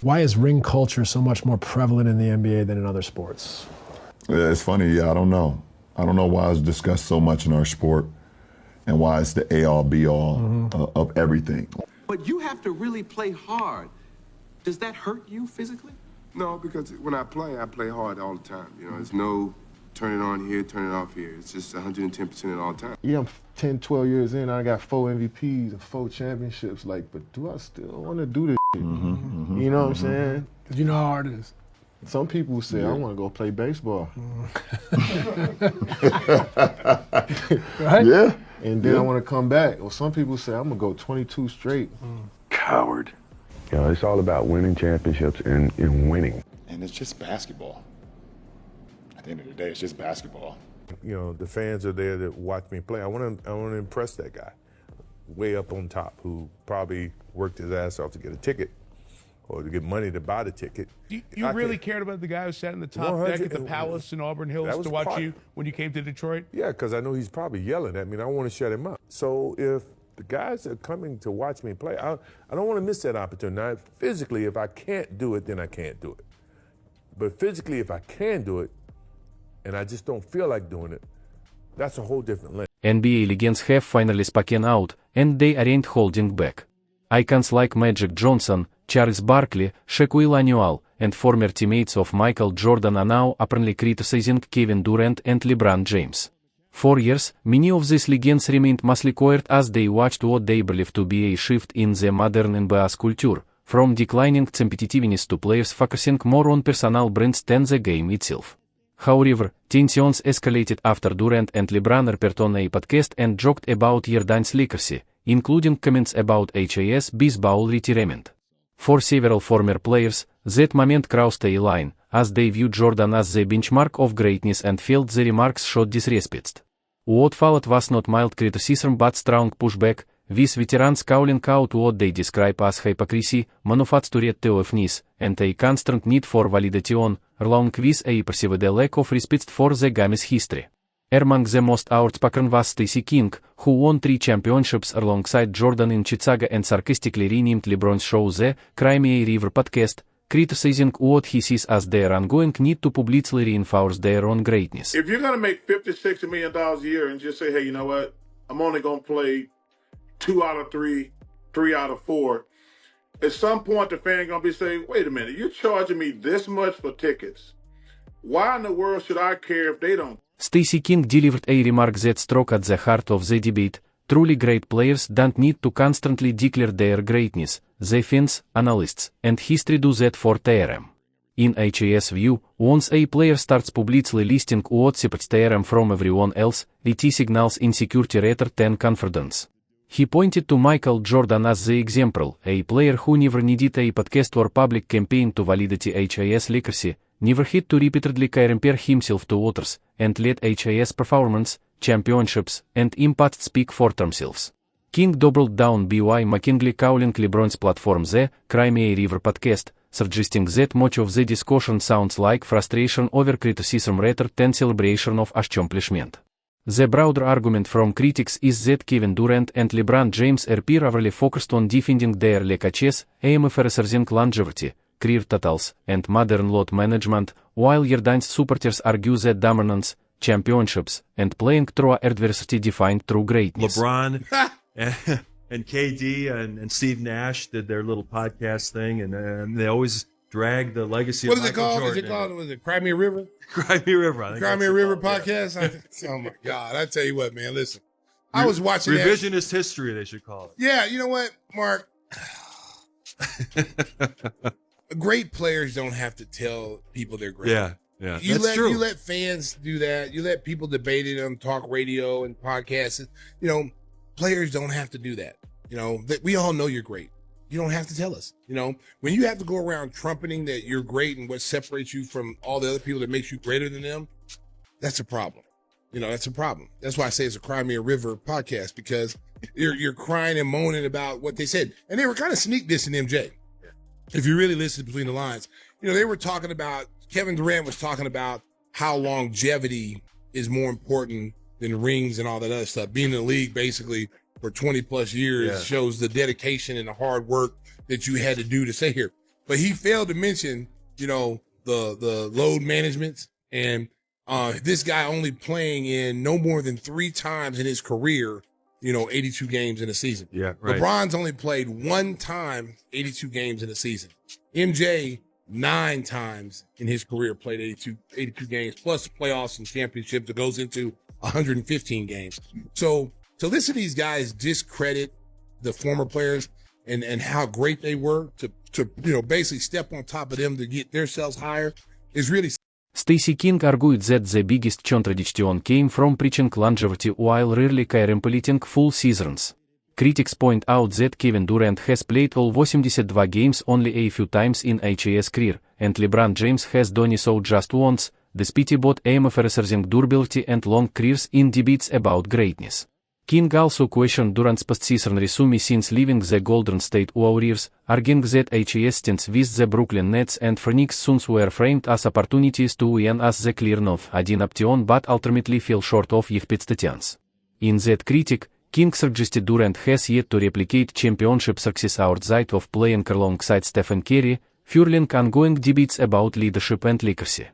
Why is ring culture so much more prevalent in the NBA than in other sports? Yeah, it's funny. Yeah, I don't know. I don't know why it's discussed so much in our sport and why it's the A-all, B-all of everything. But you have to really play hard. Does that hurt you physically? No, because when I play hard all the time. You know, there's no turn it on here, turn it off here. It's just 110% all the time. Yeah, I'm 10, 12 years in. I got 4 MVPs and 4 championships. Like, but do I still want to do this shit? You know what I'm saying? Because you know how hard it is. Some people say, I want to go play baseball. Right? Yeah. And then I want to come back. Or some people say, I'm going to go 22 straight. Coward. You know, it's all about winning championships and winning. And it's just basketball. At the end of the day, it's just basketball. You know, the fans are there to watch me play. I want to impress that guy way up on top who probably worked his ass off to get a ticket or to get money to buy the ticket. You really cared about the guy who sat in the top deck at the Palace in Auburn Hills to watch you when you came to Detroit? Yeah, because I know he's probably yelling at me and I want to shut him up. So if the guys are coming to watch me play, I don't want to miss that opportunity. Now, physically, if I can't do it, then I can't do it. But physically, if I can do it, and I just don't feel like doing it, that's a whole different lane. NBA legends have finally spoken out, and they aren't holding back. Icons like Magic Johnson, Charles Barkley, Shaquille O'Neal, and former teammates of Michael Jordan are now openly criticizing Kevin Durant and LeBron James. For years, many of these legends remained mostly quiet as they watched what they believed to be a shift in the modern NBA culture, from declining competitiveness to players focusing more on personal brands than the game itself. However, tensions escalated after Durant and LeBron appeared on a podcast and joked about Jordan's legacy, including comments about his baseball retirement. For several former players, that moment crossed a line, as they viewed Jordan as the benchmark of greatness and felt the remarks showed disrespect. What followed was not mild criticism but strong pushback, with veterans calling out what they describe as hypocrisy, manufactured toughness, and a constant need for validation, along with a perceived lack of respect for the game's history. Among the most outspoken was Stacey King, who won 3 championships alongside Jordan in Chicago and sarcastically renamed LeBron's show the Crimea River podcast, criticizing what he sees as their ongoing need to publicly reinforce their own greatness. If you're going to make $50-60 million a year and just say, hey, you know what, I'm only going to play 2 out of 3, 3 out of 4, at some point the fan going to be saying, wait a minute, you're charging me this much for tickets. Why in the world should I care if they don't? Stacey King delivered a remark that struck at the heart of the debate. Truly great players don't need to constantly declare their greatness. The fans, analysts, and history do that for them. In his view, once a player starts publicly listing what separates them from everyone else, it signals insecurity rather than confidence. He pointed to Michael Jordan as the example, a player who never needed a podcast or public campaign to validate his legacy, never had to repeatedly compare himself to others, and let his performance, championships, and impact speak for themselves. King doubled down by mockingly calling LeBron's platform the Crimea River podcast, suggesting that much of the discussion sounds like frustration over criticism rather than celebration of accomplishment. The broader argument from critics is that Kevin Durant and LeBron James are primarily focused on defending their legacies, emphasizing longevity, career totals, and modern load management, while Jordan's supporters argue that dominance, championships, and playing through adversity define true greatness. LeBron and KD and Steve Nash did their little podcast thing, and they always drag the legacy what of is it Michael called? Jordan. Is it called? Was it Crimea River? Crimea River. I think Crimea River called, podcast. Yeah. Oh my God! I tell you what, man. Listen, I was watching revisionist history. They should call it. Yeah, you know what, Mark? Great players don't have to tell people they're great. Yeah, that's true. You let fans do that. You let people debate it on talk radio and podcasts. You know, players don't have to do that. You know, we all know you're great. You don't have to tell us. You know, when you have to go around trumpeting that you're great and what separates you from all the other people that makes you greater than them, that's a problem. You know, that's a problem. That's why I say it's a Crimea River podcast, because you're crying and moaning about what they said. And they were kind of sneak dissing MJ. If you really listen between the lines, you know, they were talking about, Kevin Durant was talking about how longevity is more important than rings and all that other stuff. Being in the league basically for 20 plus years shows the dedication and the hard work that you had to do to stay here. But he failed to mention, the load management and this guy only playing in no more than 3 times in his career, 82 games in a season. Yeah, right. LeBron's only played 1 time 82 games in a season. MJ 9 times in his career played 82 games plus playoffs and championships that goes into 115 games. So to listen to these guys discredit the former players and how great they were to basically step on top of them to get themselves higher is really. Stacey King argued that the biggest contradiction came from preaching longevity while rarely completing full seasons. Critics point out that Kevin Durant has played all 82 games only a few times in his career, and LeBron James has done so just once, despite both emphasizing durability and long careers in debates about greatness. King also questioned Durant's postseason resume since leaving the Golden State Warriors, arguing that his stints with the Brooklyn Nets and Phoenix Suns were framed as opportunities to win as the clear #1 option but ultimately fell short of expectations. In that critique, King suggested Durant has yet to replicate championship success outside of playing alongside Stephen Curry, fueling ongoing debates about leadership and legacy.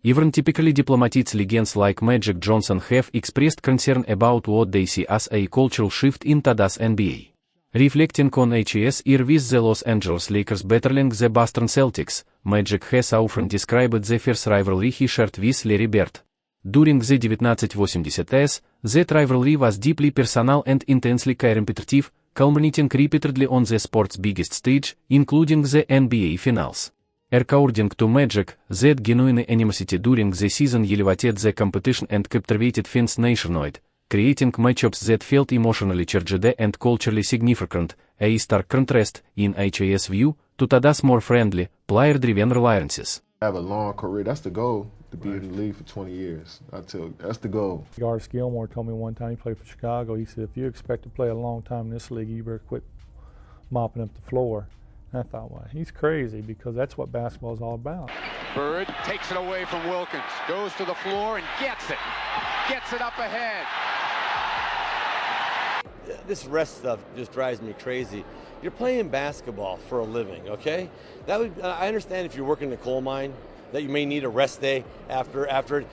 Even typically diplomatic legends like Magic Johnson have expressed concern about what they see as a cultural shift in today's NBA. Reflecting on his year with the Los Angeles Lakers battling the Boston Celtics, Magic has often described the fierce rivalry he shared with Larry Bird. During the 1980s, that rivalry was deeply personal and intensely competitive, culminating repeatedly on the sport's biggest stage, including the NBA Finals. According to Magic, that genuine animosity during the season elevated the competition and captivated fans nationwide, creating matchups that felt emotionally charged and culturally significant, a stark contrast, in his view, to today's more friendly, player-driven alliances. Have a long career. That's the goal, to be in the league for 20 years. That's the goal. Garth Gilmore told me one time, he played for Chicago, he said, if you expect to play a long time in this league, you better quit mopping up the floor. And I thought, well, he's crazy because that's what basketball is all about. Bird takes it away from Wilkins, goes to the floor and gets it up ahead. This rest stuff just drives me crazy. You're playing basketball for a living, okay? I understand if you're working in a coal mine that you may need a rest day after it.